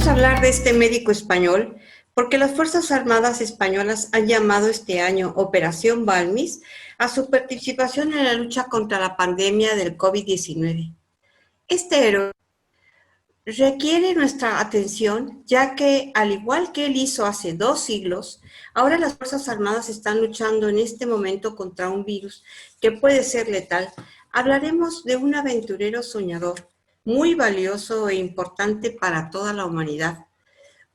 Vamos a hablar de este médico español porque las Fuerzas Armadas Españolas han llamado este año Operación Balmis a su participación en la lucha contra la pandemia del COVID-19. Este héroe requiere nuestra atención, ya que, al igual que él hizo hace 2 siglos, ahora las Fuerzas Armadas están luchando en este momento contra un virus que puede ser letal. Hablaremos de un aventurero soñador, muy valioso e importante para toda la humanidad.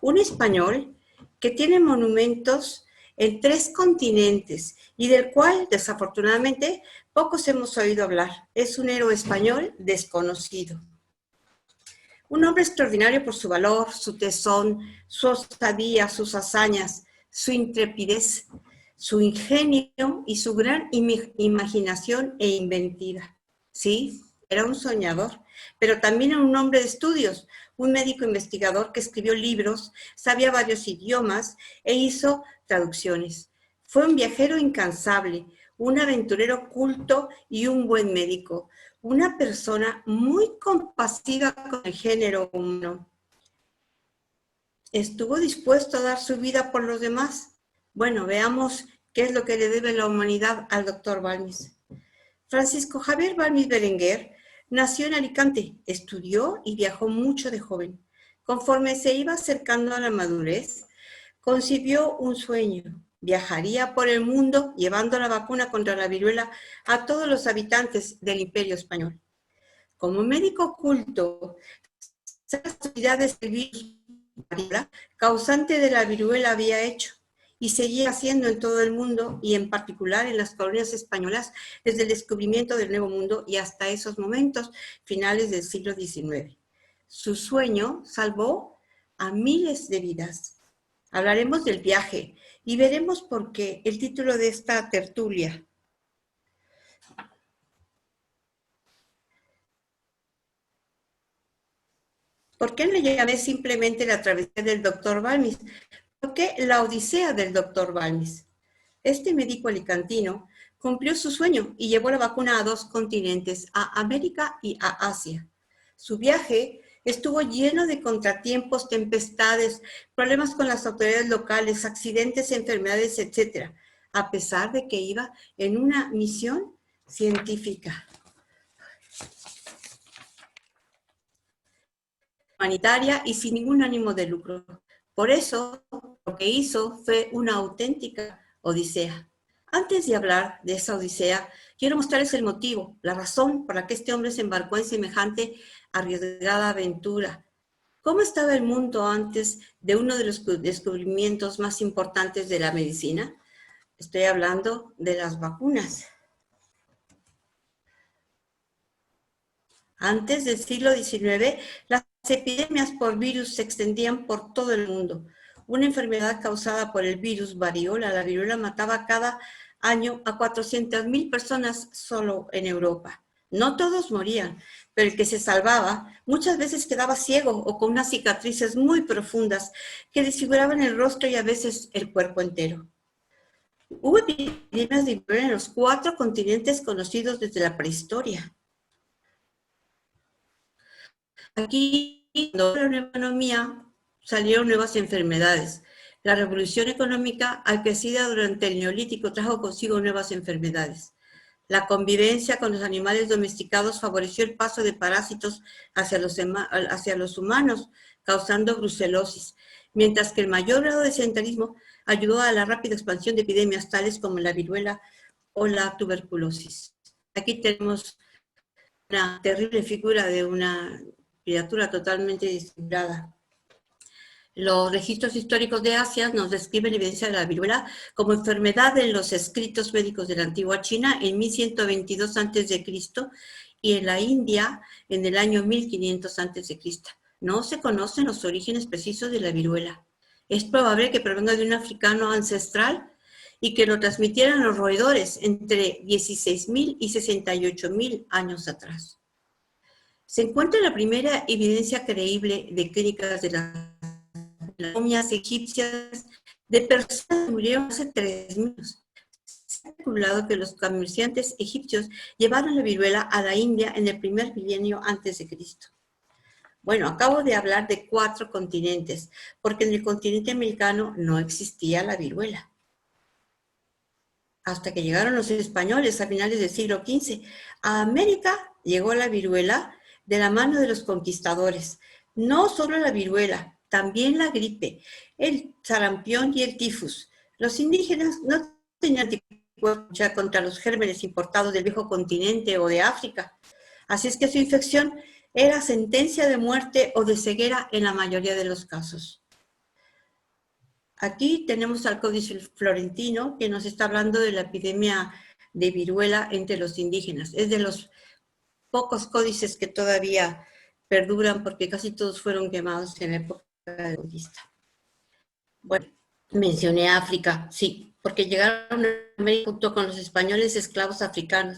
Un español que tiene monumentos en 3 continentes y del cual, desafortunadamente, pocos hemos oído hablar. Es un héroe español desconocido. Un hombre extraordinario por su valor, su tesón, su osadía, sus hazañas, su intrepidez, su ingenio y su gran imaginación e inventiva. Sí, era un soñador, pero también era un hombre de estudios, un médico investigador que escribió libros, sabía varios idiomas e hizo traducciones. Fue un viajero incansable, un aventurero culto y un buen médico. Una persona muy compasiva con el género humano. ¿Estuvo dispuesto a dar su vida por los demás? Bueno, veamos qué es lo que le debe la humanidad al doctor Balmis. Francisco Javier Balmis Berenguer nació en Alicante, estudió y viajó mucho de joven. Conforme se iba acercando a la madurez, concibió un sueño. Viajaría por el mundo llevando la vacuna contra la viruela a todos los habitantes del Imperio Español. Como médico oculto, las actividades del virus causante de la viruela había hecho y seguía haciendo en todo el mundo y en particular en las colonias españolas desde el descubrimiento del Nuevo Mundo y hasta esos momentos finales del siglo XIX. Su sueño salvó a miles de vidas. Hablaremos del viaje y veremos por qué el título de esta tertulia. ¿Por qué le llamé simplemente la travesía del doctor Balmis? ¿Por qué la odisea del doctor Balmis? Este médico alicantino cumplió su sueño y llevó la vacuna a 2 continentes, a América y a Asia. Su viaje estuvo lleno de contratiempos, tempestades, problemas con las autoridades locales, accidentes, enfermedades, etc., a pesar de que iba en una misión científica, humanitaria y sin ningún ánimo de lucro. Por eso, lo que hizo fue una auténtica odisea. Antes de hablar de esa odisea, quiero mostrarles el motivo, la razón por la que este hombre se embarcó en semejante arriesgada aventura. ¿Cómo estaba el mundo antes de uno de los descubrimientos más importantes de la medicina? Estoy hablando de las vacunas. Antes del siglo XIX, las epidemias por virus se extendían por todo el mundo. Una enfermedad causada por el virus variola, la viruela, mataba cada año a 400,000 personas solo en Europa. No todos morían, pero el que se salvaba muchas veces quedaba ciego o con unas cicatrices muy profundas que desfiguraban el rostro y a veces el cuerpo entero. Hubo epidemias de viruela en los 4 continentes conocidos desde la prehistoria. Aquí, cuando la nueva economía, salieron nuevas enfermedades. La revolución económica acrecida durante el Neolítico trajo consigo nuevas enfermedades. La convivencia con los animales domesticados favoreció el paso de parásitos hacia los humanos, causando brucelosis, mientras que el mayor grado de sedentarismo ayudó a la rápida expansión de epidemias tales como la viruela o la tuberculosis. Aquí tenemos una terrible figura de una criatura totalmente desfigurada. Los registros históricos de Asia nos describen evidencia de la viruela como enfermedad en los escritos médicos de la antigua China en 1122 a.C. y en la India en el año 1500 a.C. No se conocen los orígenes precisos de la viruela. Es probable que provenga de un africano ancestral y que lo transmitieran los roedores entre 16,000 y 68,000 años atrás. Se encuentra la primera evidencia creíble de clínicas de las momias egipcias de personas que murieron hace 3,000 años. Se ha calculado que los comerciantes egipcios llevaron la viruela a la India en el primer milenio antes de Cristo. Bueno, acabo de hablar de 4 continentes, porque en el continente americano no existía la viruela. Hasta que llegaron los españoles a finales del siglo XV. A América llegó la viruela de la mano de los conquistadores. No solo la viruela, también la gripe, el sarampión y el tifus. Los indígenas no tenían anticuerpos contra los gérmenes importados del viejo continente o de África. Así es que su infección era sentencia de muerte o de ceguera en la mayoría de los casos. Aquí tenemos al Códice Florentino, que nos está hablando de la epidemia de viruela entre los indígenas. Es de los pocos códices que todavía perduran, porque casi todos fueron quemados en la época de conquista. Bueno, mencioné África, sí, porque llegaron a América junto con los españoles esclavos africanos,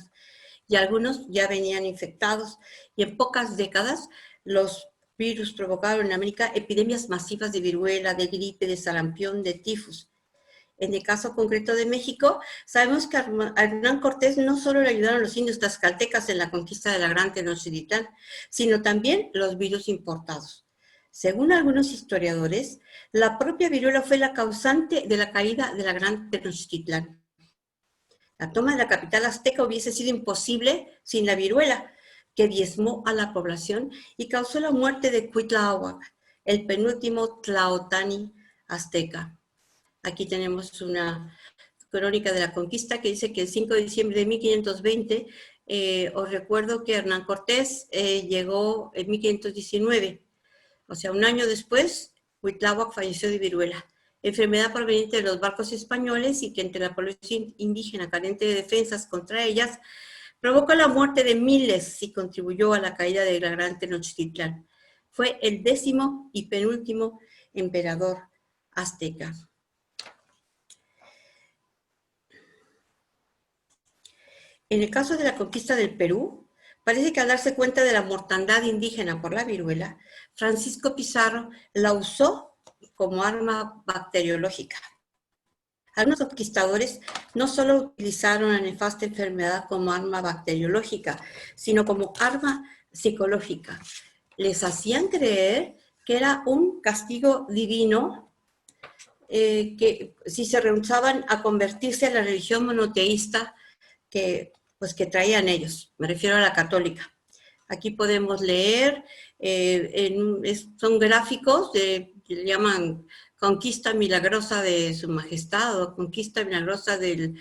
y algunos ya venían infectados, y en pocas décadas los virus provocaron en América epidemias masivas de viruela, de gripe, de sarampión, de tifus. En el caso concreto de México, sabemos que a Hernán Cortés no solo le ayudaron los indios tlaxcaltecas en la conquista de la Gran Tenochtitlán, sino también los virus importados. Según algunos historiadores, la propia viruela fue la causante de la caída de la Gran Tenochtitlán. La toma de la capital azteca hubiese sido imposible sin la viruela, que diezmó a la población y causó la muerte de Cuitláhuac, el penúltimo tlaotani azteca. Aquí tenemos una crónica de la conquista que dice que el 5 de diciembre de 1520, os recuerdo que Hernán Cortés llegó en 1519, o sea, un año después, Cuitláhuac falleció de viruela, enfermedad proveniente de los barcos españoles y que entre la población indígena carente de defensas contra ellas, provocó la muerte de miles y contribuyó a la caída de la Gran Tenochtitlán. Fue el 10º y penúltimo emperador azteca. En el caso de la conquista del Perú, parece que al darse cuenta de la mortandad indígena por la viruela, Francisco Pizarro la usó como arma bacteriológica. Algunos conquistadores no solo utilizaron la nefasta enfermedad como arma bacteriológica, sino como arma psicológica. Les hacían creer que era un castigo divino, que si se rehusaban a convertirse a la religión monoteísta que traían ellos, me refiero a la católica. Aquí podemos leer, son gráficos, le llaman Conquista Milagrosa de Su Majestad o Conquista Milagrosa del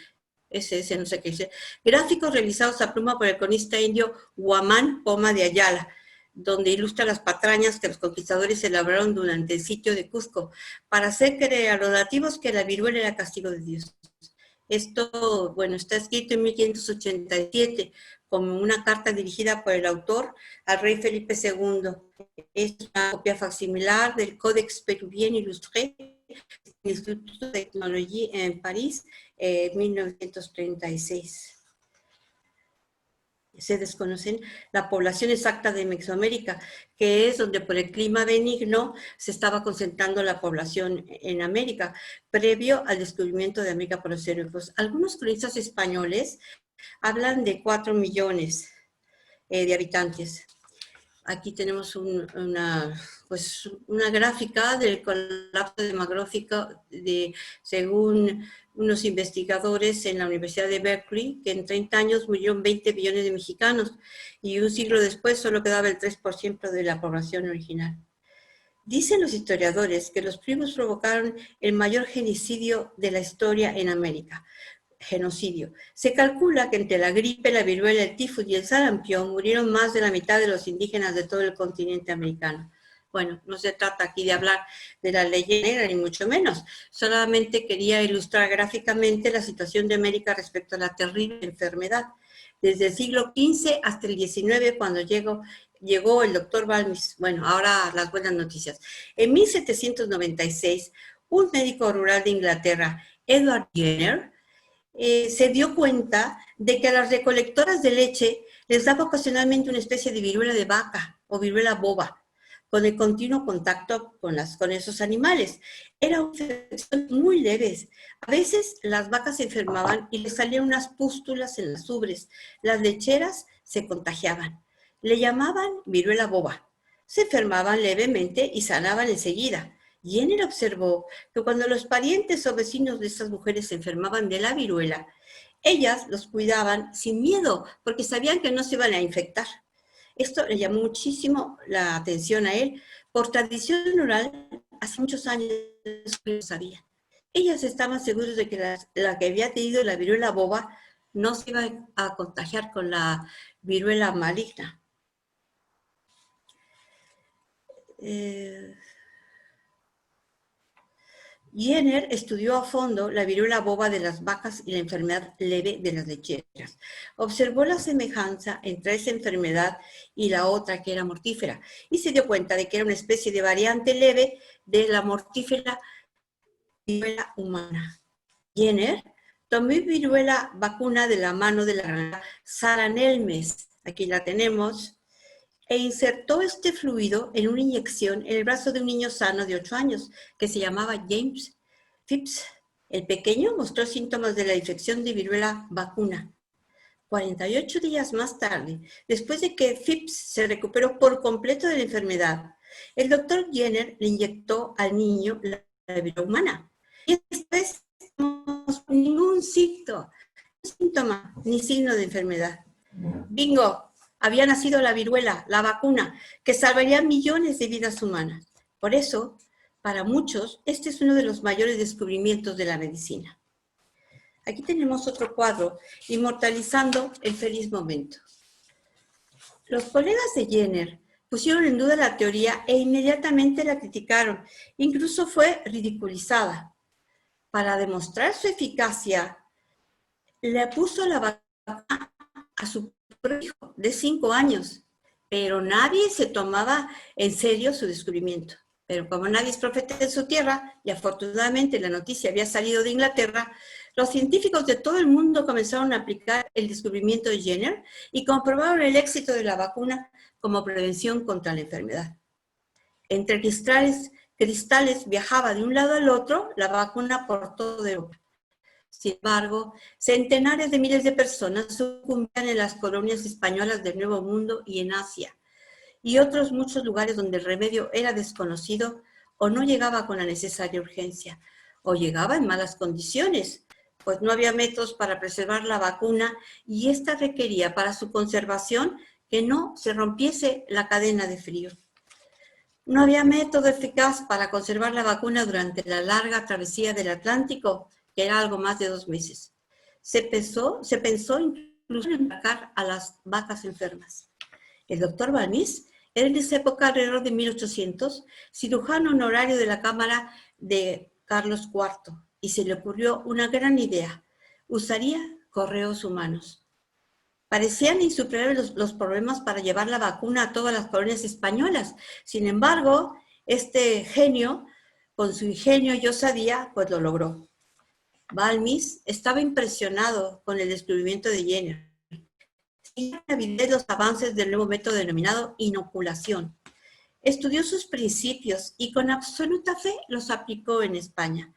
SS, no sé qué dice. Gráficos realizados a pluma por el cronista indio Huamán Poma de Ayala, donde ilustra las patrañas que los conquistadores elaboraron durante el sitio de Cusco, para hacer creer a los nativos que la viruela era castigo de Dios. Esto, bueno, está escrito en 1587 como una carta dirigida por el autor al rey Felipe II. Es una copia facsimilar del Codex Péruvien Illustré del Instituto de Tecnología en París, 1936. Se desconocen la población exacta de Mesoamérica, que es donde por el clima benigno se estaba concentrando la población en América, previo al descubrimiento de América por los europeos. Algunos cronistas españoles hablan de 4 millones de habitantes. Aquí tenemos una gráfica del colapso demográfico según unos investigadores en la Universidad de Berkeley, que en 30 años murieron 20 millones de mexicanos y un siglo después solo quedaba el 3% de la población original. Dicen los historiadores que los primos provocaron el mayor genocidio de la historia en América. Genocidio. Se calcula que entre la gripe, la viruela, el tifus y el sarampión murieron más de la mitad de los indígenas de todo el continente americano. Bueno, no se trata aquí de hablar de la ley negra, ni mucho menos. Solamente quería ilustrar gráficamente la situación de América respecto a la terrible enfermedad. Desde el siglo XV hasta el XIX, cuando llegó el doctor Balmis. Bueno, ahora las buenas noticias. En 1796, un médico rural de Inglaterra, Edward Jenner, se dio cuenta de que a las recolectoras de leche les daba ocasionalmente una especie de viruela de vaca o viruela boba, con el continuo contacto con esos animales. Eran infecciones muy leves. A veces las vacas se enfermaban y les salían unas pústulas en las ubres. Las lecheras se contagiaban. Le llamaban viruela boba. se enfermaban levemente y sanaban enseguida. Jenner observó que cuando los parientes o vecinos de estas mujeres se enfermaban de la viruela, ellas los cuidaban sin miedo porque sabían que no se iban a infectar. Esto le llamó muchísimo la atención a él. Por tradición oral, hace muchos años que lo sabían. Ellas estaban seguras de que la que había tenido la viruela boba no se iba a contagiar con la viruela maligna. Jenner estudió a fondo la viruela boba de las vacas y la enfermedad leve de las lecheras. Observó la semejanza entre esa enfermedad y la otra que era mortífera y se dio cuenta de que era una especie de variante leve de la mortífera viruela humana. Jenner tomó viruela vacuna de la mano de la granadera Sarah Nelmes, aquí la tenemos, e insertó este fluido en una inyección en el brazo de un niño sano de 8 años, que se llamaba James Phipps. El pequeño mostró síntomas de la infección de viruela vacuna. 48 días más tarde, después de que Phipps se recuperó por completo de la enfermedad, el doctor Jenner le inyectó al niño la viruela humana. Y después no ningún síntoma ni signo de enfermedad. ¡Bingo! Había nacido la viruela, la vacuna, que salvaría millones de vidas humanas. Por eso, para muchos, este es uno de los mayores descubrimientos de la medicina. Aquí tenemos otro cuadro, inmortalizando el feliz momento. Los colegas de Jenner pusieron en duda la teoría e inmediatamente la criticaron. Incluso fue ridiculizada. Para demostrar su eficacia, le puso la vacuna a su hijo de 5 años, pero nadie se tomaba en serio su descubrimiento. Pero como nadie es profeta en su tierra, y afortunadamente la noticia había salido de Inglaterra, los científicos de todo el mundo comenzaron a aplicar el descubrimiento de Jenner y comprobaron el éxito de la vacuna como prevención contra la enfermedad. Entre cristales viajaba de un lado al otro la vacuna por todo Europa. Sin embargo, centenares de miles de personas sucumbían en las colonias españolas del Nuevo Mundo y en Asia, y otros muchos lugares donde el remedio era desconocido o no llegaba con la necesaria urgencia, o llegaba en malas condiciones, pues no había métodos para preservar la vacuna y esta requería para su conservación que no se rompiese la cadena de frío. No había método eficaz para conservar la vacuna durante la larga travesía del Atlántico, que era algo más de 2 meses. Se pensó incluso en atacar a las vacas enfermas. El doctor Balmis era en esa época, alrededor de 1800, cirujano honorario de la Cámara de Carlos IV, y se le ocurrió una gran idea. Usaría correos humanos. Parecían insuperables los problemas para llevar la vacuna a todas las colonias españolas. Sin embargo, este genio, con su ingenio y osadía, pues lo logró. Balmis estaba impresionado con el descubrimiento de Jenner. Seguía con avidez los avances del nuevo método denominado inoculación. Estudió sus principios y con absoluta fe los aplicó en España.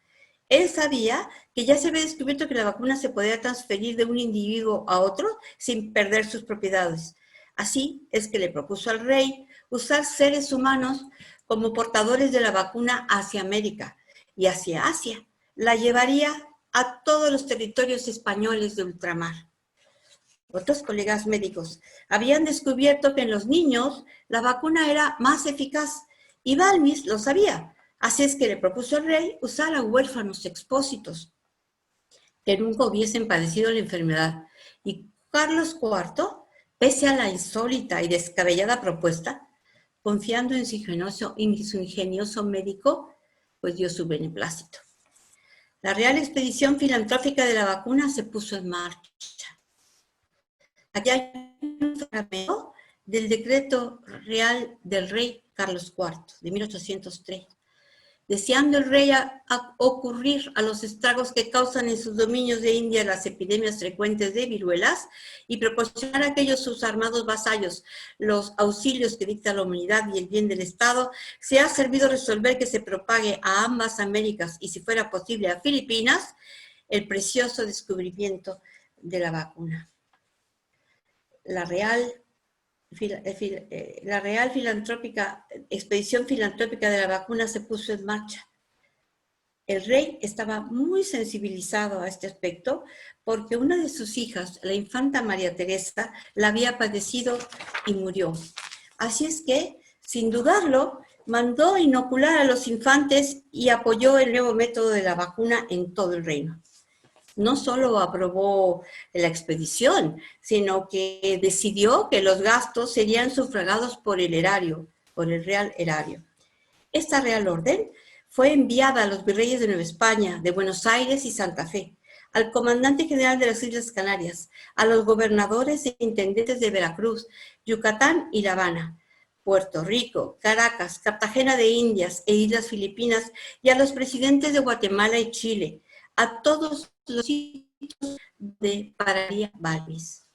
Él sabía que ya se había descubierto que la vacuna se podía transferir de un individuo a otro sin perder sus propiedades. Así es que le propuso al rey usar seres humanos como portadores de la vacuna hacia América y hacia Asia. La llevaría a todos los territorios españoles de ultramar. Otros colegas médicos habían descubierto que en los niños la vacuna era más eficaz y Balmis lo sabía. Así es que le propuso al rey usar a huérfanos expósitos que nunca hubiesen padecido la enfermedad. Y Carlos IV, pese a la insólita y descabellada propuesta, confiando en su ingenioso médico, pues dio su beneplácito. La Real Expedición Filantrópica de la Vacuna se puso en marcha. Aquí hay un fragmento del decreto real del rey Carlos IV, de 1803. Deseando el rey ocurrir a los estragos que causan en sus dominios de India las epidemias frecuentes de viruelas y proporcionar a aquellos sus armados vasallos los auxilios que dicta la humanidad y el bien del Estado, se ha servido resolver que se propague a ambas Américas y, si fuera posible, a Filipinas, el precioso descubrimiento de la vacuna. La Real la Real Expedición Filantrópica de la Vacuna se puso en marcha. El rey estaba muy sensibilizado a este aspecto porque una de sus hijas, la infanta María Teresa, la había padecido y murió. Así es que, sin dudarlo, mandó inocular a los infantes y apoyó el nuevo método de la vacuna en todo el reino. No solo aprobó la expedición, sino que decidió que los gastos serían sufragados por el erario, por el Real Erario. Esta Real Orden fue enviada a los virreyes de Nueva España, de Buenos Aires y Santa Fe, al comandante general de las Islas Canarias, a los gobernadores e intendentes de Veracruz, Yucatán y La Habana, Puerto Rico, Caracas, Cartagena de Indias e Islas Filipinas, y a los presidentes de Guatemala y Chile, a todos los sitios de María Balmis.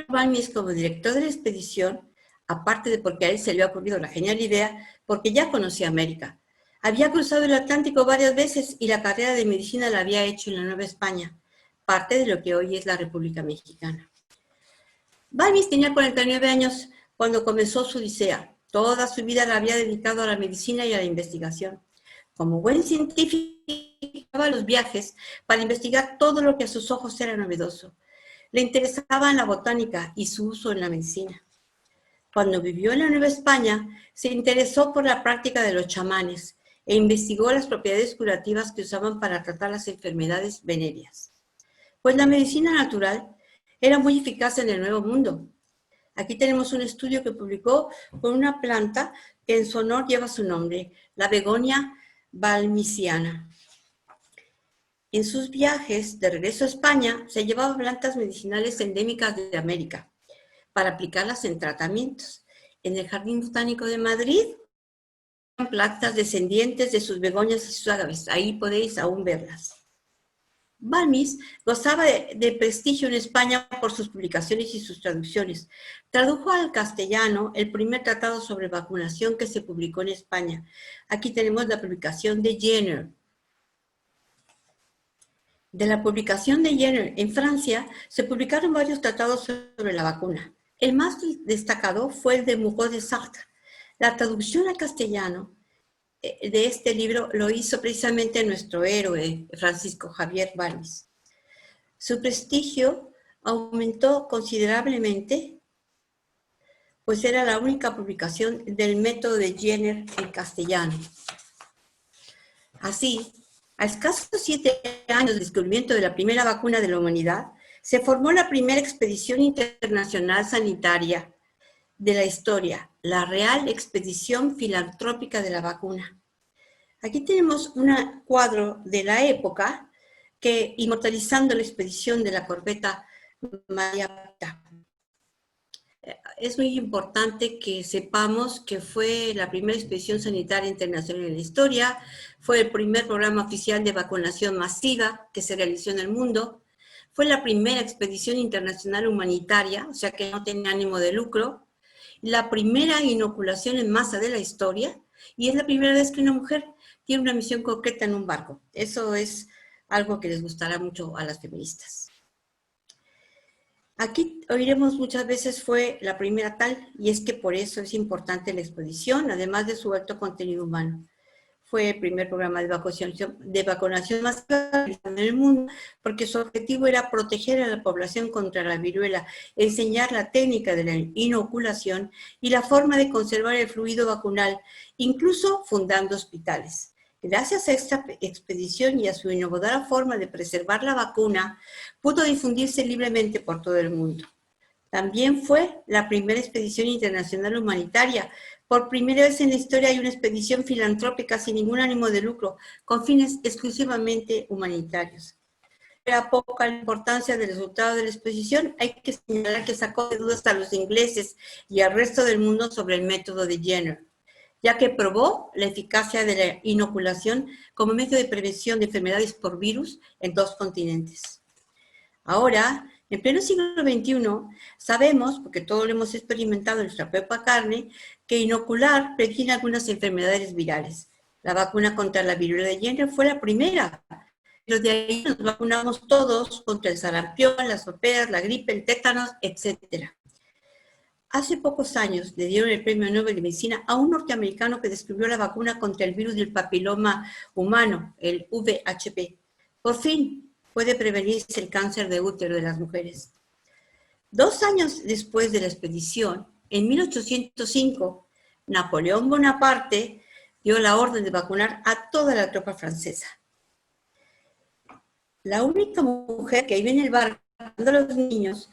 Balmis como director de la expedición, aparte de porque a él se le había ocurrido la genial idea, porque ya conocía América. Había cruzado el Atlántico varias veces y la carrera de medicina la había hecho en la Nueva España, parte de lo que hoy es la República Mexicana. Balmis tenía 49 años cuando comenzó su odisea. Toda su vida la había dedicado a la medicina y a la investigación. Como buen científico, a los viajes para investigar todo lo que a sus ojos era novedoso. Le interesaba la botánica y su uso en la medicina. Cuando vivió en la Nueva España, se interesó por la práctica de los chamanes e investigó las propiedades curativas que usaban para tratar las enfermedades venéreas. Pues la medicina natural era muy eficaz en el Nuevo Mundo. Aquí tenemos un estudio que publicó con una planta que en su honor lleva su nombre, la begonia balmisiana. En sus viajes de regreso a España, se llevaba plantas medicinales endémicas de América para aplicarlas en tratamientos. En el Jardín Botánico de Madrid, plantas descendientes de sus begonias y sus agaves. Ahí podéis aún verlas. Balmis gozaba de prestigio en España por sus publicaciones y sus traducciones. Tradujo al castellano el primer tratado sobre vacunación que se publicó en España. Aquí tenemos la publicación de Jenner. De la publicación de Jenner en Francia, se publicaron varios tratados sobre la vacuna. El más destacado fue el de Mougot de Sartre. La traducción al castellano de este libro lo hizo precisamente nuestro héroe, Francisco Javier Balmis. Su prestigio aumentó considerablemente, pues era la única publicación del método de Jenner en castellano. Así, a escasos 7 años del descubrimiento de la primera vacuna de la humanidad, se formó la primera expedición internacional sanitaria de la historia, la Real Expedición Filantrópica de la Vacuna. Aquí tenemos un cuadro de la época que inmortalizando la expedición de la corbeta María. Es muy importante que sepamos que fue la primera expedición sanitaria internacional en la historia, fue el primer programa oficial de vacunación masiva que se realizó en el mundo, fue la primera expedición internacional humanitaria, o sea que no tenía ánimo de lucro, la primera inoculación en masa de la historia, y es la primera vez que una mujer tiene una misión concreta en un barco. Eso es algo que les gustará mucho a las feministas. Aquí oiremos muchas veces fue la primera tal, y es que por eso es importante la expedición, además de su alto contenido humano. Fue el primer programa de vacunación masiva en el mundo, porque su objetivo era proteger a la población contra la viruela, enseñar la técnica de la inoculación y la forma de conservar el fluido vacunal, incluso fundando hospitales. Gracias a esta expedición y a su innovadora forma de preservar la vacuna, pudo difundirse libremente por todo el mundo. También fue la primera expedición internacional humanitaria. Por primera vez en la historia hay una expedición filantrópica sin ningún ánimo de lucro, con fines exclusivamente humanitarios. Era poca la importancia del resultado de la expedición, hay que señalar que sacó de dudas a los ingleses y al resto del mundo sobre el método de Jenner, ya que probó la eficacia de la inoculación como método de prevención de enfermedades por virus en 2 continentes. Ahora, en pleno siglo XXI, sabemos, porque todo lo hemos experimentado en nuestra propia carne, que inocular previene algunas enfermedades virales. La vacuna contra la viruela de Jenner fue la primera, pero de ahí nos vacunamos todos contra el sarampión, las soperas, la gripe, el tétanos, etc. Hace pocos años le dieron el Premio Nobel de Medicina a un norteamericano que descubrió la vacuna contra el virus del papiloma humano, el VHP. Por fin puede prevenirse el cáncer de útero de las mujeres. 2 años después de la expedición, en 1805, Napoleón Bonaparte dio la orden de vacunar a toda la tropa francesa. La única mujer que iba en el barco cuidando a los niños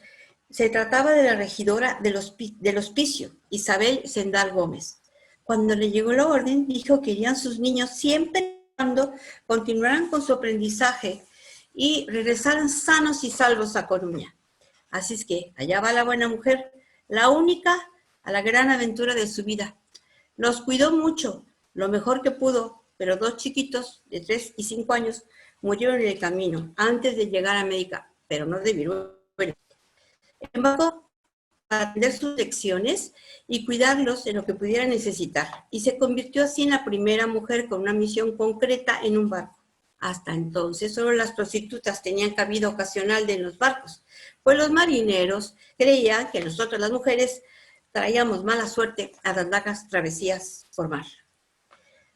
se trataba de la regidora del hospicio, Isabel Sendal Gómez. Cuando le llegó la orden, dijo que irían sus niños siempre y cuando continuaran con su aprendizaje y regresaran sanos y salvos a Coruña. Así es que allá va la buena mujer, la única a la gran aventura de su vida. Los cuidó mucho, lo mejor que pudo, pero 2 chiquitos de 3 y 5 años murieron en el camino antes de llegar a América, pero no de viruela. Embarcó para aprender sus lecciones y cuidarlos en lo que pudiera necesitar, y se convirtió así en la primera mujer con una misión concreta en un barco. Hasta entonces solo las prostitutas tenían cabida ocasional en los barcos, pues los marineros creían que nosotros las mujeres traíamos mala suerte a las largas travesías por mar.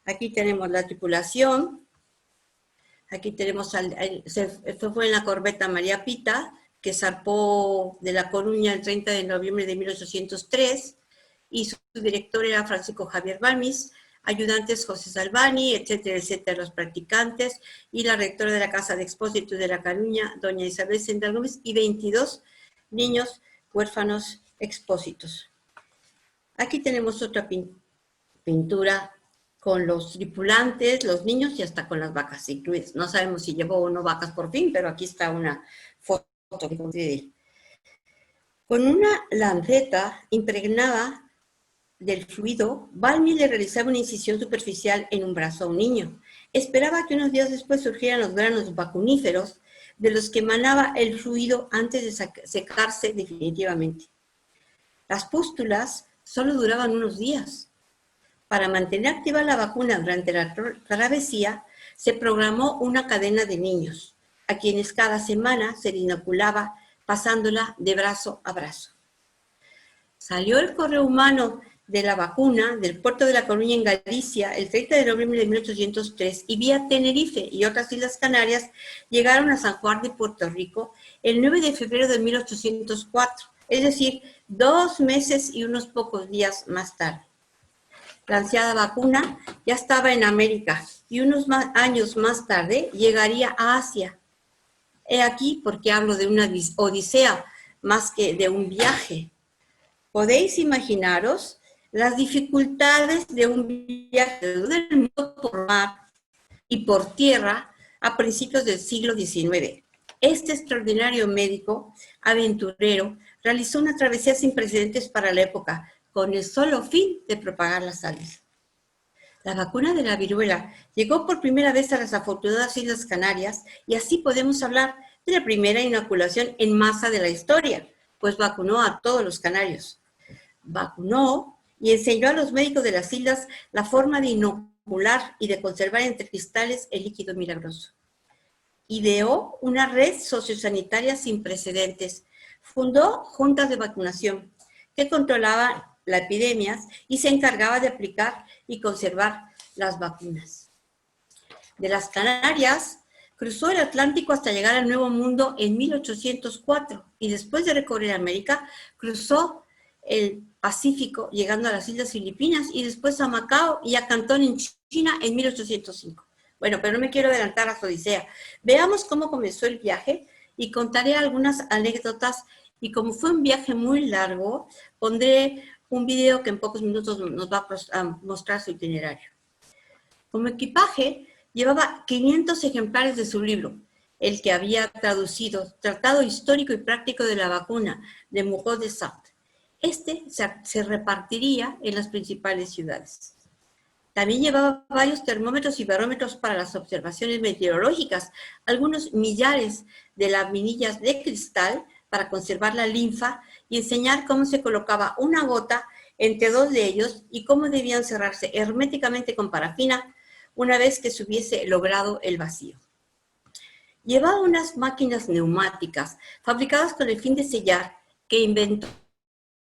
Aquí tenemos la tripulación, aquí tenemos, esto fue en la corbeta María Pita, que zarpó de La Coruña el 30 de noviembre de 1803, y su director era Francisco Javier Balmis, ayudantes José Salvani, etcétera, etcétera, los practicantes, y la rectora de la Casa de Expósitos de La Coruña, doña Isabel Sendal Gómez, y 22 niños huérfanos expósitos. Aquí tenemos otra pintura con los tripulantes, los niños y hasta con las vacas incluidas. No sabemos si llevó o no vacas por fin, pero aquí está una foto de él. Con una lanceta impregnada del fluido, Balmis le realizaba una incisión superficial en un brazo a un niño. Esperaba que unos días después surgieran los granos vacuníferos de los que emanaba el fluido antes de secarse definitivamente. Las pústulas solo duraban unos días. Para mantener activa la vacuna durante la travesía, se programó una cadena de niños, a quienes cada semana se le inoculaba pasándola de brazo a brazo. Salió el correo humano de la vacuna del puerto de La Coruña en Galicia el 30 de noviembre de 1803 y vía Tenerife y otras Islas Canarias llegaron a San Juan de Puerto Rico el 9 de febrero de 1804, es decir, 2 meses y unos pocos días más tarde. La ansiada vacuna ya estaba en América y unos años más tarde llegaría a Asia. He aquí por qué hablo de una odisea más que de un viaje. Podéis imaginaros las dificultades de un viaje del mundo por mar y por tierra a principios del siglo XIX. Este extraordinario médico aventurero realizó una travesía sin precedentes para la época, con el solo fin de propagar la salud. La vacuna de la viruela llegó por primera vez a las afortunadas Islas Canarias y así podemos hablar de la primera inoculación en masa de la historia, pues vacunó a todos los canarios. Vacunó y enseñó a los médicos de las islas la forma de inocular y de conservar entre cristales el líquido milagroso. Ideó una red sociosanitaria sin precedentes. Fundó juntas de vacunación que controlaban las epidemias y se encargaba de aplicar y conservar las vacunas. De las Canarias, cruzó el Atlántico hasta llegar al Nuevo Mundo en 1804 y después de recorrer América, cruzó el Pacífico, llegando a las Islas Filipinas y después a Macao y a Cantón en China en 1805. Bueno, pero no me quiero adelantar a su odisea. Veamos cómo comenzó el viaje y contaré algunas anécdotas, y como fue un viaje muy largo, pondré un video que en pocos minutos nos va a mostrar su itinerario. Como equipaje, llevaba 500 ejemplares de su libro, el que había traducido, Tratado Histórico y Práctico de la Vacuna, de Mougot de Sartre. Este se repartiría en las principales ciudades. También llevaba varios termómetros y barómetros para las observaciones meteorológicas, algunos millares de laminillas de cristal para conservar la linfa y enseñar cómo se colocaba una gota entre 2 de ellos y cómo debían cerrarse herméticamente con parafina una vez que se hubiese logrado el vacío. Llevaba unas máquinas neumáticas fabricadas con el fin de sellar que inventó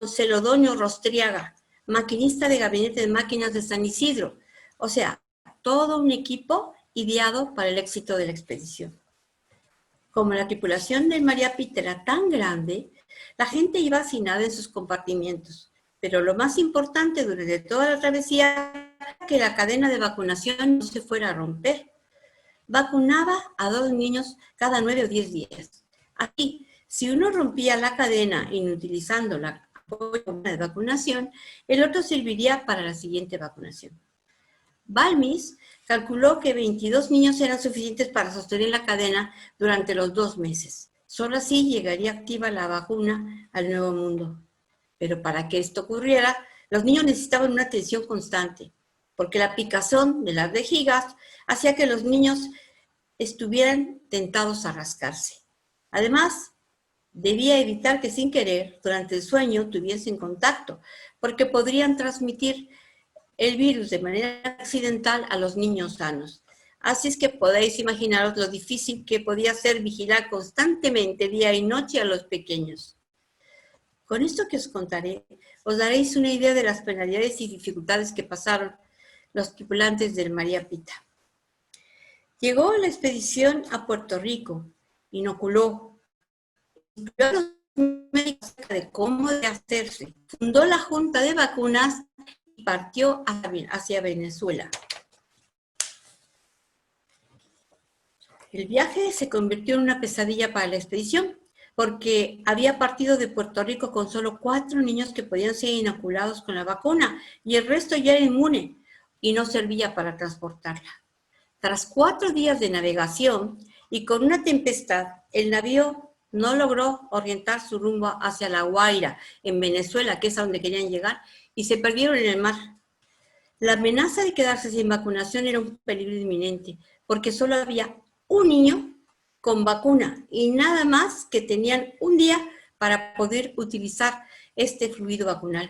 Celodoño Rostriaga, maquinista de gabinete de máquinas de San Isidro. O sea, todo un equipo ideado para el éxito de la expedición. Como la tripulación del María Pita era tan grande, la gente iba hacinada en sus compartimientos. Pero lo más importante durante toda la travesía era que la cadena de vacunación no se fuera a romper. Vacunaba a 2 niños cada 9 o 10 días. Así, si uno rompía la cadena inutilizando la de vacunación, el otro serviría para la siguiente vacunación. Balmis calculó que 22 niños eran suficientes para sostener la cadena durante los 2 meses. Solo así llegaría activa la vacuna al Nuevo Mundo. Pero para que esto ocurriera, los niños necesitaban una atención constante, porque la picazón de las vejigas hacía que los niños estuvieran tentados a rascarse. Además, debía evitar que sin querer, durante el sueño, tuviesen contacto, porque podrían transmitir el virus de manera accidental a los niños sanos. Así es que podéis imaginaros lo difícil que podía ser vigilar constantemente día y noche a los pequeños. Con esto que os contaré, os daréis una idea de las penalidades y dificultades que pasaron los tripulantes del María Pita. Llegó la expedición a Puerto Rico, inoculó, instruyó a los médicos acerca de cómo debe hacerse, fundó la Junta de Vacunas y partió hacia Venezuela. El viaje se convirtió en una pesadilla para la expedición, porque había partido de Puerto Rico con solo 4 niños que podían ser inoculados con la vacuna, y el resto ya era inmune y no servía para transportarla. Tras 4 días de navegación y con una tempestad, el navío no logró orientar su rumbo hacia La Guaira, en Venezuela, que es a donde querían llegar, y se perdieron en el mar. La amenaza de quedarse sin vacunación era un peligro inminente, porque solo había un niño con vacuna y nada más, que tenían un día para poder utilizar este fluido vacunal.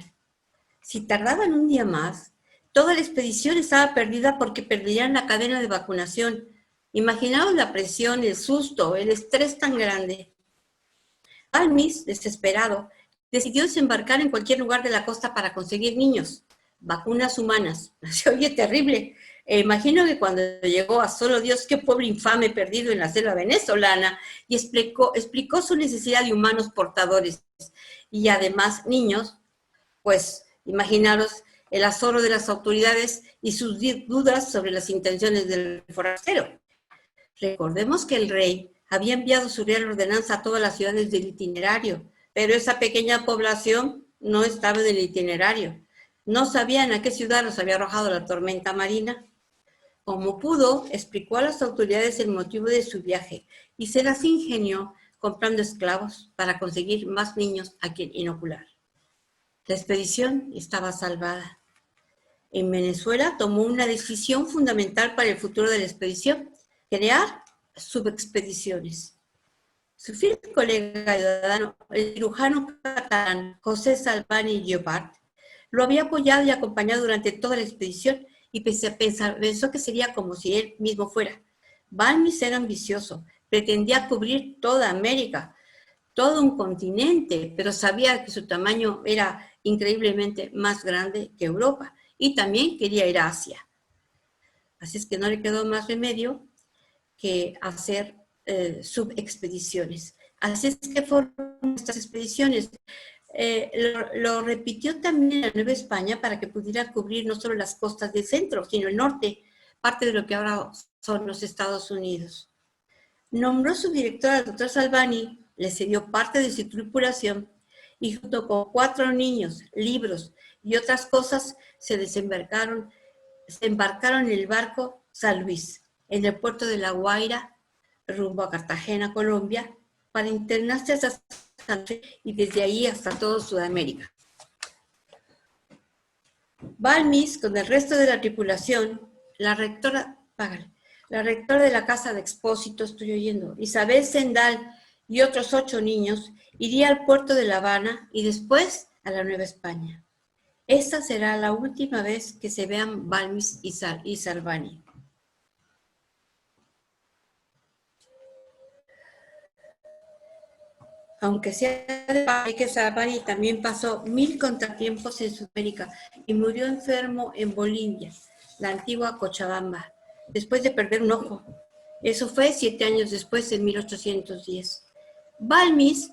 Si tardaban un día más, toda la expedición estaba perdida porque perderían la cadena de vacunación. Imaginaos la presión, el susto, el estrés tan grande. Balmis, desesperado, decidió desembarcar en cualquier lugar de la costa para conseguir niños, vacunas humanas. Se oye terrible. Imagino que cuando llegó a solo Dios, qué pueblo infame perdido en la selva venezolana, y explicó su necesidad de humanos portadores y además niños, pues imaginaros el azoro de las autoridades y sus dudas sobre las intenciones del forastero. Recordemos que el rey había enviado su real ordenanza a todas las ciudades del itinerario, pero esa pequeña población no estaba en el itinerario. No sabían a qué ciudad los había arrojado la tormenta marina. Como pudo, explicó a las autoridades el motivo de su viaje y se las ingenió comprando esclavos para conseguir más niños a quien inocular. La expedición estaba salvada. En Venezuela tomó una decisión fundamental para el futuro de la expedición: crear subexpediciones. Su fiel colega ciudadano, el cirujano catalán José Salvani Llopart, lo había apoyado y acompañado durante toda la expedición y pensó que sería como si él mismo fuera. Balmis era ambicioso, pretendía cubrir toda América, todo un continente, pero sabía que su tamaño era increíblemente más grande que Europa y también quería ir a Asia. Así es que no le quedó más remedio que hacer subexpediciones. Así es que fueron estas expediciones. Lo repitió también en Nueva España para que pudiera cubrir no solo las costas del centro, sino el norte, parte de lo que ahora son los Estados Unidos. Nombró su director al doctor Salvani, le cedió parte de su tripulación y junto con 4 niños, libros y otras cosas se embarcaron en el barco San Luis, en el puerto de La Guaira, rumbo a Cartagena, Colombia, para internarse hasta Santa Fe y desde ahí hasta toda Sudamérica. Balmis, con el resto de la tripulación, la rectora de la Casa de Expósitos, estoy oyendo, Isabel Sendal y otros 8 niños, iría al puerto de La Habana y después a la Nueva España. Esta será la última vez que se vean Balmis y Salvani. Aunque sea de que Sabani también pasó 1000 contratiempos en Sudamérica y murió enfermo en Bolivia, la antigua Cochabamba, después de perder un ojo. Eso fue 7 años después, en 1810. Balmis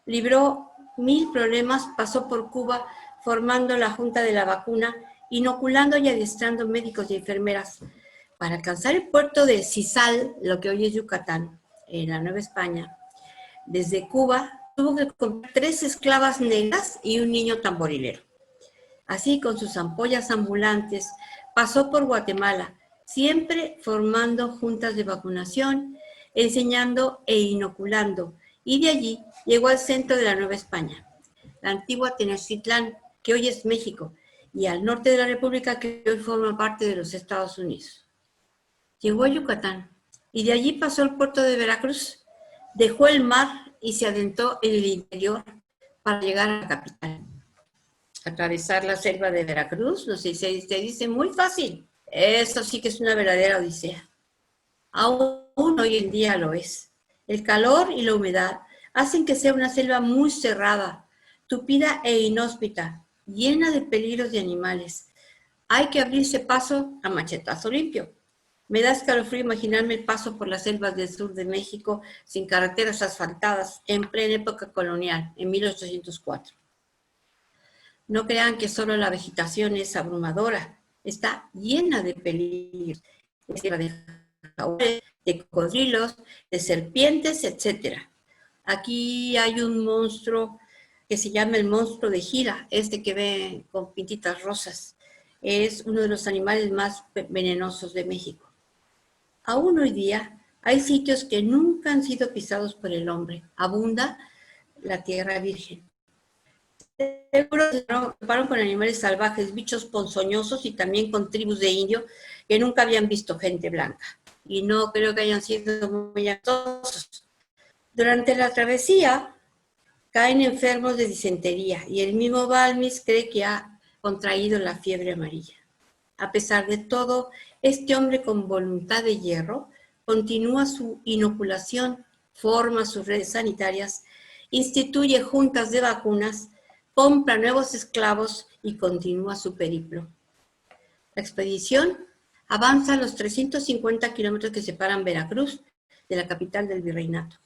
libró 1000 problemas, pasó por Cuba formando la Junta de la Vacuna, inoculando y adiestrando médicos y enfermeras. Para alcanzar el puerto de Sisal, lo que hoy es Yucatán, en la Nueva España, desde Cuba, tuvo que comprar 3 esclavas negras y un niño tamborilero. Así, con sus ampollas ambulantes, pasó por Guatemala, siempre formando juntas de vacunación, enseñando e inoculando, y de allí llegó al centro de la Nueva España, la antigua Tenochtitlán, que hoy es México, y al norte de la República, que hoy forma parte de los Estados Unidos. Llegó a Yucatán, y de allí pasó al puerto de Veracruz, dejó el mar y se adentró en el interior para llegar a la capital. Atravesar la selva de Veracruz, no sé si se dice muy fácil. Eso sí que es una verdadera odisea. Aún hoy en día lo es. El calor y la humedad hacen que sea una selva muy cerrada, tupida e inhóspita, llena de peligros de animales. Hay que abrirse paso a machetazo limpio. Me da escalofrío imaginarme el paso por las selvas del sur de México sin carreteras asfaltadas en plena época colonial, en 1804. No crean que solo la vegetación es abrumadora, está llena de peligros, de cocodrilos, de serpientes, etc. Aquí hay un monstruo que se llama el monstruo de Gira, este que ve con pintitas rosas. Es uno de los animales más venenosos de México. Aún hoy día hay sitios que nunca han sido pisados por el hombre. Abunda la tierra virgen. Seguro se toparon con animales salvajes, bichos ponzoñosos y también con tribus de indios que nunca habían visto gente blanca. Y no creo que hayan sido muy amistosos. Durante la travesía caen enfermos de disentería y el mismo Balmis cree que ha contraído la fiebre amarilla. A pesar de todo, este hombre con voluntad de hierro continúa su inoculación, forma sus redes sanitarias, instituye juntas de vacunas, compra nuevos esclavos y continúa su periplo. La expedición avanza los 350 kilómetros que separan Veracruz de la capital del virreinato.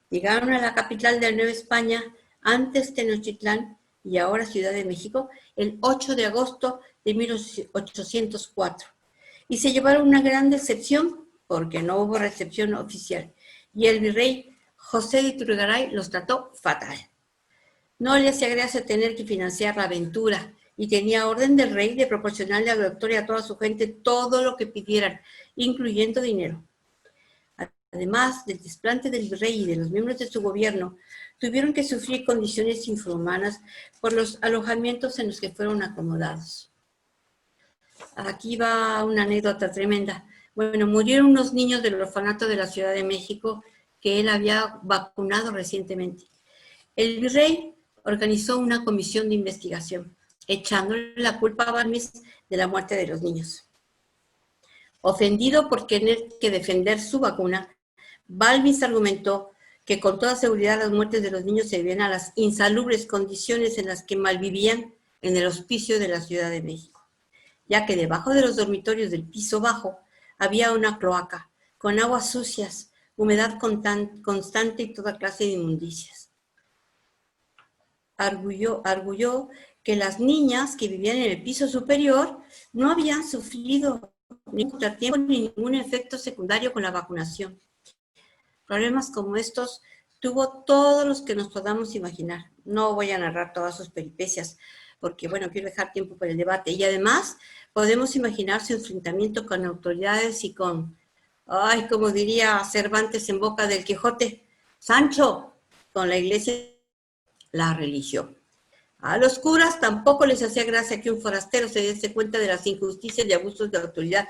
Llegaron a la capital de Nueva España, antes Tenochtitlán y ahora Ciudad de México, el 8 de agosto de 1804. Y se llevaron una gran decepción porque no hubo recepción oficial. Y el virrey José de Iturrigaray los trató fatal. No le hacía gracia tener que financiar la aventura y tenía orden del rey de proporcionarle a la doctora y a toda su gente todo lo que pidieran, incluyendo dinero. Además del desplante del virrey y de los miembros de su gobierno, tuvieron que sufrir condiciones infrahumanas por los alojamientos en los que fueron acomodados. Aquí va una anécdota tremenda. Bueno, murieron unos niños del orfanato de la Ciudad de México que él había vacunado recientemente. El virrey organizó una comisión de investigación, echándole la culpa a Balmis de la muerte de los niños. Ofendido por tener que defender su vacuna, Balmis argumentó que con toda seguridad las muertes de los niños se debían a las insalubres condiciones en las que malvivían en el hospicio de la Ciudad de México, ya que debajo de los dormitorios del piso bajo había una cloaca con aguas sucias, humedad constante y toda clase de inmundicias. Arguyó que las niñas que vivían en el piso superior no habían sufrido ningún contratiempo ni ningún efecto secundario con la vacunación. Problemas como estos tuvo todos los que nos podamos imaginar. No voy a narrar todas sus peripecias, porque, bueno, quiero dejar tiempo para el debate. Y además, podemos imaginar su enfrentamiento con autoridades y con, como diría Cervantes en boca del Quijote, Sancho, con la iglesia, la religión. A los curas tampoco les hacía gracia que un forastero se diese cuenta de las injusticias y abusos de autoridad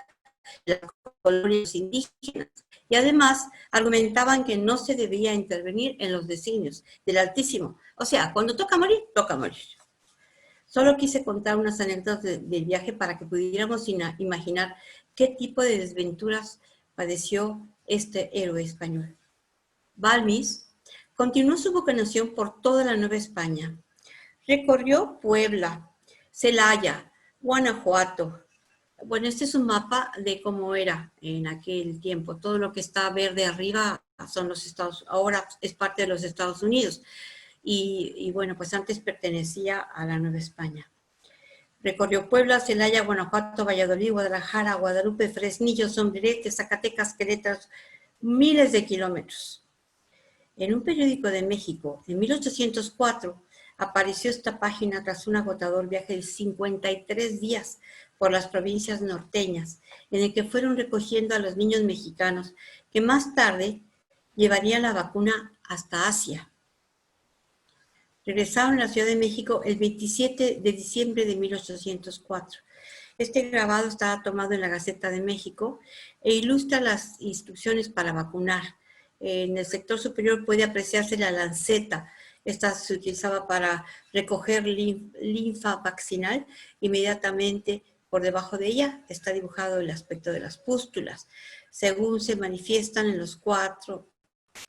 de las colonias indígenas. Y además argumentaban que no se debía intervenir en los designios del Altísimo. O sea, cuando toca morir, toca morir. Solo quise contar unas anécdotas del viaje para que pudiéramos imaginar qué tipo de desventuras padeció este héroe español. Balmis Continuó su vacunación por toda la Nueva España. Recorrió Puebla, Celaya, Guanajuato. Bueno, este es un mapa de cómo era en aquel tiempo. Todo lo que está verde arriba son los Estados, ahora es parte de los Estados Unidos. Y bueno, pues antes pertenecía a la Nueva España. Recorrió Puebla, Celaya, Guanajuato, Valladolid, Guadalajara, Guadalupe, Fresnillo, Sombrerete, Zacatecas, Querétaro, miles de kilómetros. En un periódico de México, en 1804, apareció esta página tras un agotador viaje de 53 días por las provincias norteñas, en el que fueron recogiendo a los niños mexicanos, que más tarde llevarían la vacuna hasta Asia. Regresaron a la Ciudad de México el 27 de diciembre de 1804. Este grabado estaba tomado en la Gaceta de México e ilustra las instrucciones para vacunar. En el sector superior puede apreciarse la lanceta. Esta se utilizaba para recoger linfa vaccinal. Inmediatamente por debajo de ella está dibujado el aspecto de las pústulas, según se manifiestan en los 4,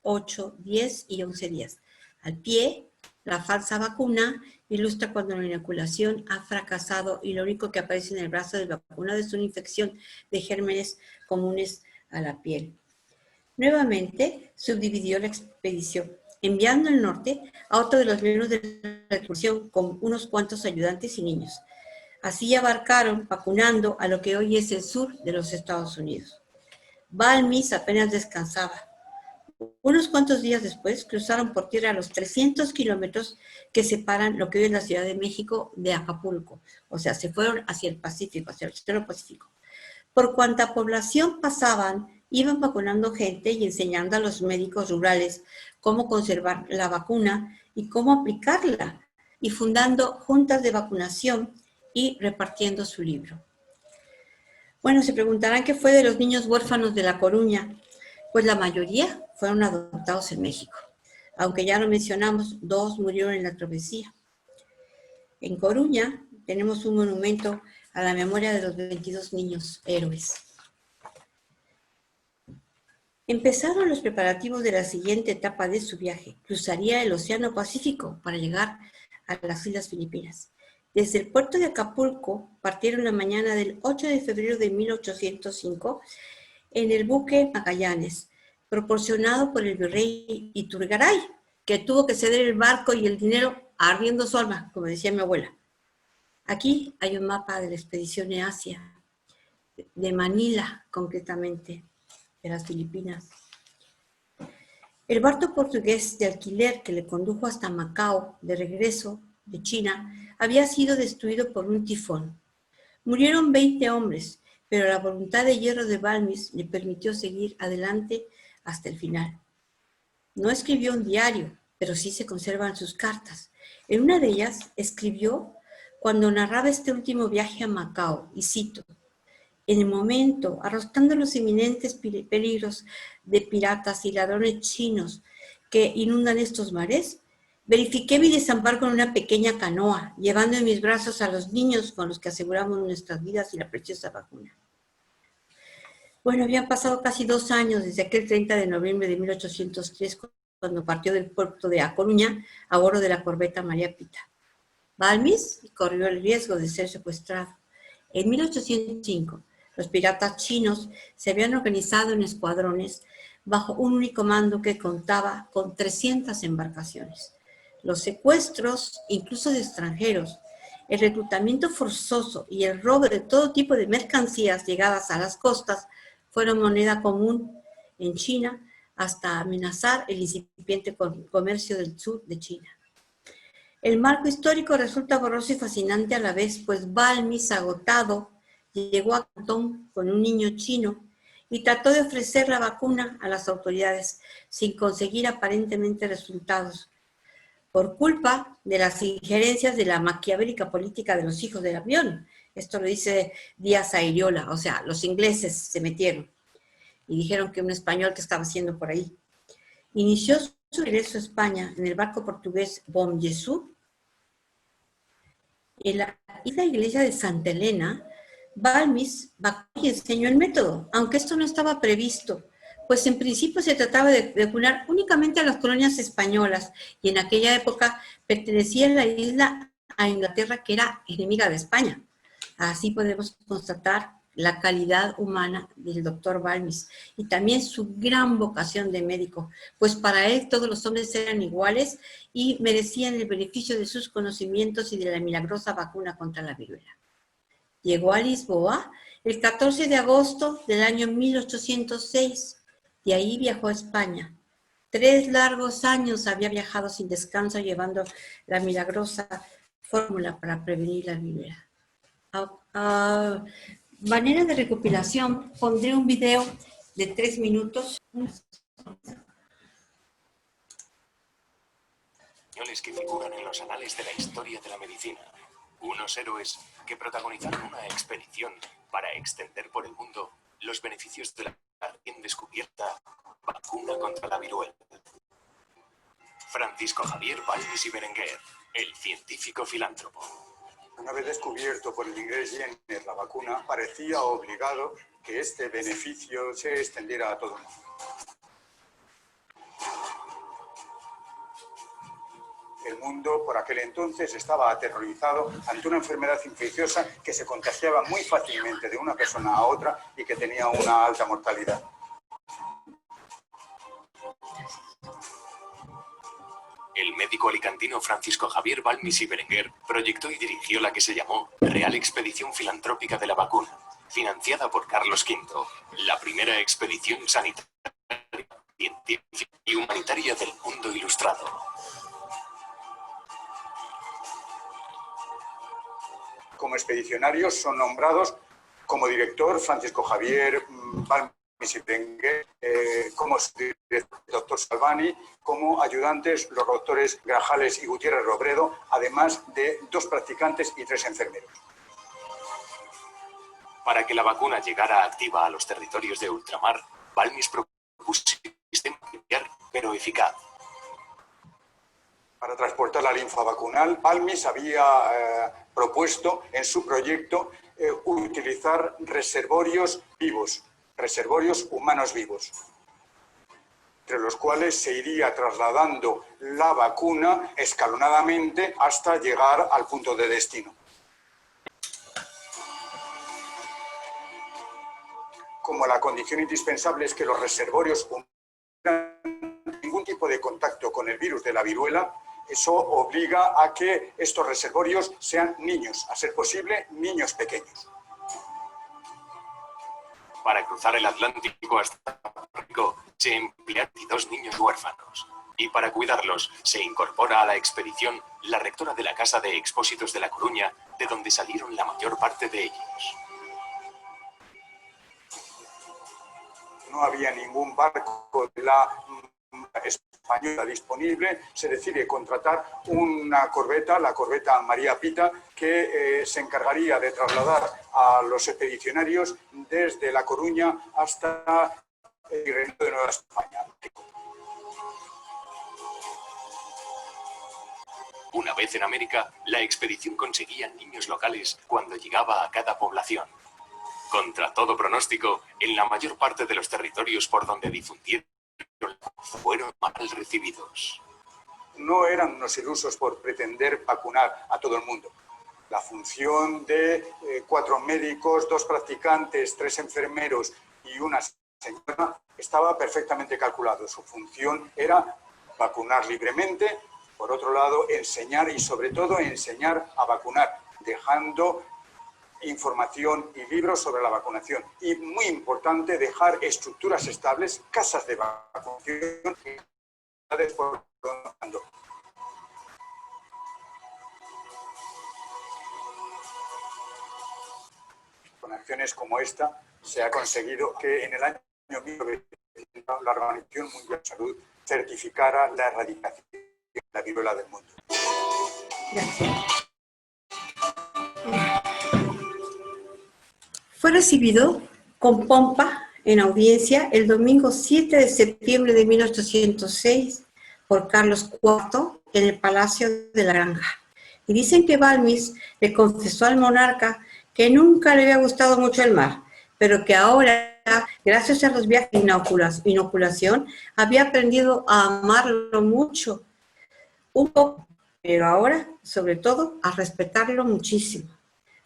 8, 10 y 11 días. Al pie, la falsa vacuna ilustra cuando la inoculación ha fracasado y lo único que aparece en el brazo del vacunado es una infección de gérmenes comunes a la piel. Nuevamente, subdividió la expedición, enviando al norte a otro de los miembros de la expedición con unos cuantos ayudantes y niños. Así abarcaron, vacunando a lo que hoy es el sur de los Estados Unidos. Balmis apenas descansaba. Unos cuantos días después cruzaron por tierra los 300 kilómetros que separan lo que hoy es la Ciudad de México de Acapulco. O sea, se fueron hacia el Pacífico, hacia el Océano Pacífico. Por cuanta población pasaban, iban vacunando gente y enseñando a los médicos rurales cómo conservar la vacuna y cómo aplicarla, y fundando juntas de vacunación y repartiendo su libro. Bueno, se preguntarán qué fue de los niños huérfanos de La Coruña. Pues la mayoría fueron adoptados en México. Aunque ya lo mencionamos, 2 murieron en la travesía. En Coruña tenemos un monumento a la memoria de los 22 niños héroes. Empezaron los preparativos de la siguiente etapa de su viaje. Cruzaría el Océano Pacífico para llegar a las Islas Filipinas. Desde el puerto de Acapulco partieron la mañana del 8 de febrero de 1805 en el buque Magallanes, proporcionado por el virrey Iturgaray, que tuvo que ceder el barco y el dinero ardiendo su alma, como decía mi abuela. Aquí hay un mapa de la expedición de Asia, de Manila concretamente, de las Filipinas. El barco portugués de alquiler que le condujo hasta Macao, de regreso de China, había sido destruido por un tifón. Murieron 20 hombres, pero la voluntad de hierro de Balmis le permitió seguir adelante hasta el final. No escribió un diario, pero sí se conservan sus cartas. En una de ellas escribió cuando narraba este último viaje a Macao, y cito: en el momento, arrojando los inminentes peligros de piratas y ladrones chinos que inundan estos mares, verifiqué mi desamparo con una pequeña canoa, llevando en mis brazos a los niños con los que aseguramos nuestras vidas y la preciosa vacuna. Bueno, habían pasado casi 2 años desde aquel 30 de noviembre de 1803, cuando partió del puerto de A Coruña a bordo de la corbeta María Pita. Balmis corrió el riesgo de ser secuestrado. En 1805, los piratas chinos se habían organizado en escuadrones bajo un único mando que contaba con 300 embarcaciones. Los secuestros, incluso de extranjeros, el reclutamiento forzoso y el robo de todo tipo de mercancías llegadas a las costas fueron moneda común en China hasta amenazar el incipiente comercio del sur de China. El marco histórico resulta borroso y fascinante a la vez, pues Balmis, agotado, llegó a Cantón con un niño chino y trató de ofrecer la vacuna a las autoridades sin conseguir aparentemente resultados, por culpa de las injerencias de la maquiavélica política de los hijos del avión. Esto lo dice Díaz Airiola, o sea, los ingleses se metieron y dijeron que un español que estaba haciendo por ahí. Inició su regreso a España en el barco portugués Bom Jesus. En la iglesia de Santa Elena, Balmis vacunó y enseñó el método, aunque esto no estaba previsto, pues en principio se trataba de vacunar únicamente a las colonias españolas, y en aquella época pertenecía la isla a Inglaterra, que era enemiga de España. Así podemos constatar la calidad humana del doctor Balmis y también su gran vocación de médico, pues para él todos los hombres eran iguales y merecían el beneficio de sus conocimientos y de la milagrosa vacuna contra la viruela. Llegó a Lisboa el 14 de agosto del año 1806, de ahí viajó a España. 3 largos años había viajado sin descanso llevando la milagrosa fórmula para prevenir la viruela. Manera de recopilación, pondré un video de 3 minutos. Que figuran en los anales de la historia de la medicina. Unos héroes que protagonizaron una expedición para extender por el mundo los beneficios de la recién descubierta vacuna contra la viruela. Francisco Javier Balmis y Berenguer, el científico filántropo. Una vez descubierto por el inglés Jenner la vacuna, parecía obligado que este beneficio se extendiera a todo el mundo. El mundo por aquel entonces estaba aterrorizado ante una enfermedad infecciosa que se contagiaba muy fácilmente de una persona a otra y que tenía una alta mortalidad. El médico alicantino Francisco Javier Balmis y Berenguer proyectó y dirigió la que se llamó Real Expedición Filantrópica de la Vacuna, financiada por Carlos V, la primera expedición sanitaria, científica y humanitaria del mundo ilustrado. Como expedicionarios son nombrados como director Francisco Javier Balmis y Berenguer, como director doctor Salvani, como ayudantes los doctores Grajales y Gutiérrez Robredo, además de 2 practicantes y 3 enfermeros. Para que la vacuna llegara activa a los territorios de ultramar, Balmis propuso un sistema peculiar pero eficaz. Para transportar la linfa vacunal, Balmis había propuesto en su proyecto utilizar reservorios vivos, reservorios humanos vivos, entre los cuales se iría trasladando la vacuna escalonadamente hasta llegar al punto de destino. Como la condición indispensable es que los reservorios humanos no tengan ningún tipo de contacto con el virus de la viruela, eso obliga a que estos reservorios sean niños, a ser posible, niños pequeños. Para cruzar el Atlántico hasta Puerto Rico se emplearon 2 niños huérfanos. Y para cuidarlos se incorpora a la expedición la rectora de la Casa de Expósitos de La Coruña, de donde salieron la mayor parte de ellos. No había ningún barco de la española disponible, se decide contratar una corbeta, la corbeta María Pita, que se encargaría de trasladar a los expedicionarios desde La Coruña hasta el Reino de Nueva España. Una vez en América, la expedición conseguía niños locales cuando llegaba a cada población. Contra todo pronóstico, en la mayor parte de los territorios por donde difundieron fueron mal recibidos. No eran unos ilusos por pretender vacunar a todo el mundo. La función de 4 médicos, 2 practicantes, 3 enfermeros y una señora estaba perfectamente calculado. Su función era vacunar libremente, por otro lado, enseñar y sobre todo enseñar a vacunar, dejando información y libros sobre la vacunación. Y muy importante, dejar estructuras estables, casas de vacunación, con acciones como esta se ha conseguido que en el año 1990 la Organización Mundial de Salud certificara la erradicación de la viruela del mundo. Gracias. Fue recibido con pompa en audiencia el domingo 7 de septiembre de 1806 por Carlos IV en el Palacio de la Granja. Y dicen que Balmis le confesó al monarca que nunca le había gustado mucho el mar, pero que ahora, gracias a los viajes de inoculación, había aprendido a amarlo mucho, un poco, pero ahora, sobre todo, a respetarlo muchísimo.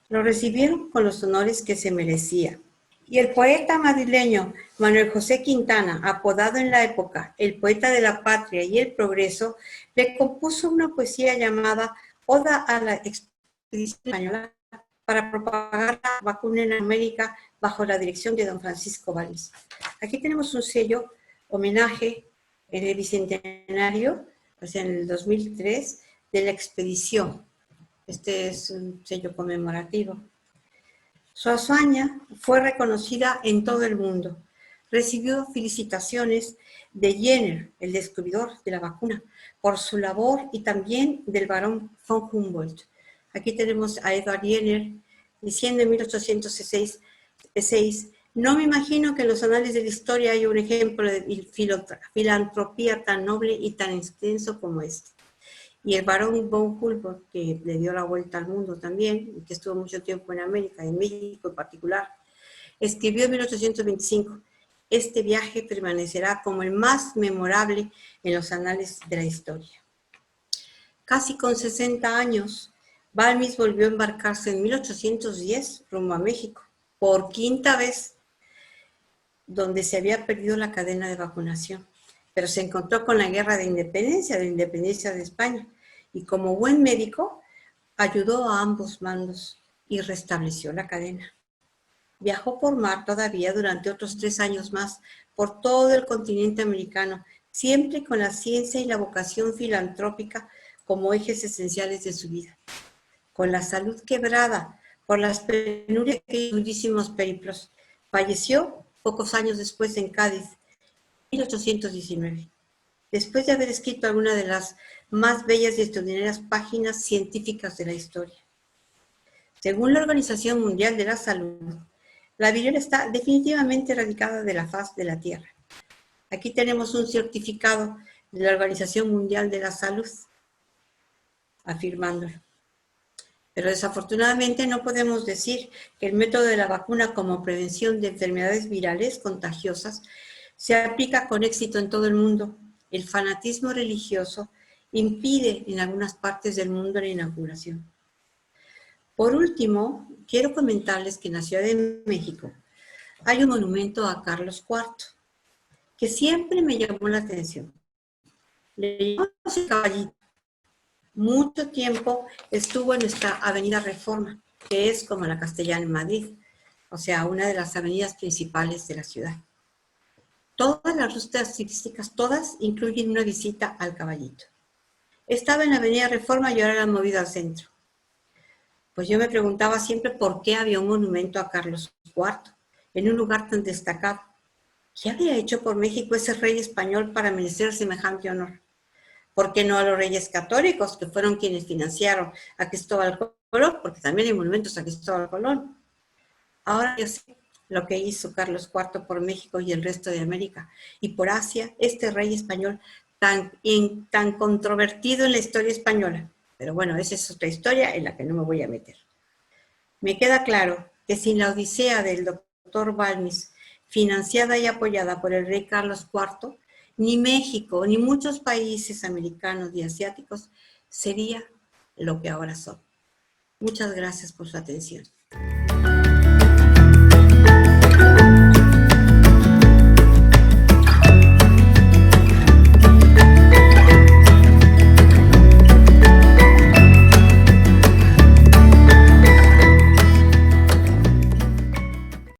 Lo recibieron con los honores que se merecía. Y el poeta madrileño Manuel José Quintana, apodado en la época el poeta de la patria y el progreso, le compuso una poesía llamada Oda a la expedición española para propagar la vacuna en América bajo la dirección de don Francisco Valls. Aquí tenemos un sello, homenaje en el Bicentenario, o sea, en el 2003, de la expedición. Este es un sello conmemorativo. Su hazaña fue reconocida en todo el mundo. Recibió felicitaciones de Jenner, el descubridor de la vacuna, por su labor y también del barón von Humboldt. Aquí tenemos a Edward Jenner diciendo en 1806, no me imagino que en los anales de la historia haya un ejemplo de filantropía tan noble y tan extenso como este. Y el barón von Humboldt, que le dio la vuelta al mundo también, y que estuvo mucho tiempo en América, en México en particular, escribió en 1825, este viaje permanecerá como el más memorable en los anales de la historia. Casi con 60 años, Balmis volvió a embarcarse en 1810 rumbo a México, por quinta vez, donde se había perdido la cadena de vacunación. Pero se encontró con la guerra de independencia de España, y como buen médico, ayudó a ambos bandos y restableció la cadena. Viajó por mar todavía durante otros 3 años más por todo el continente americano, siempre con la ciencia y la vocación filantrópica como ejes esenciales de su vida. Con la salud quebrada por las penurias de durísimos periplos, falleció pocos años después en Cádiz, 1819, después de haber escrito alguna de las más bellas y extraordinarias páginas científicas de la historia. Según la Organización Mundial de la Salud, la viruela está definitivamente erradicada de la faz de la Tierra. Aquí tenemos un certificado de la Organización Mundial de la Salud afirmándolo. Pero desafortunadamente no podemos decir que el método de la vacuna como prevención de enfermedades virales contagiosas se aplica con éxito en todo el mundo. El fanatismo religioso impide en algunas partes del mundo la inauguración. Por último, quiero comentarles que en la Ciudad de México hay un monumento a Carlos IV, que siempre me llamó la atención. Le llamamos el Caballito. Mucho tiempo estuvo en nuestra avenida Reforma, que es como la Castellana en Madrid, o sea, una de las avenidas principales de la ciudad. Todas las rutas turísticas, todas incluyen una visita al Caballito. Estaba en la avenida Reforma y ahora la han movido al centro. Pues yo me preguntaba siempre por qué había un monumento a Carlos IV en un lugar tan destacado. ¿Qué había hecho por México ese rey español para merecer semejante honor? ¿Por qué no a los reyes católicos, que fueron quienes financiaron a Cristóbal Colón? Porque también hay monumentos a Cristóbal Colón. Ahora yo sé lo que hizo Carlos IV por México y el resto de América, y por Asia, este rey español tan controvertido en la historia española. Pero bueno, esa es otra historia en la que no me voy a meter. Me queda claro que sin la odisea del doctor Balmis, financiada y apoyada por el rey Carlos IV, ni México, ni muchos países americanos y asiáticos sería lo que ahora son. Muchas gracias por su atención.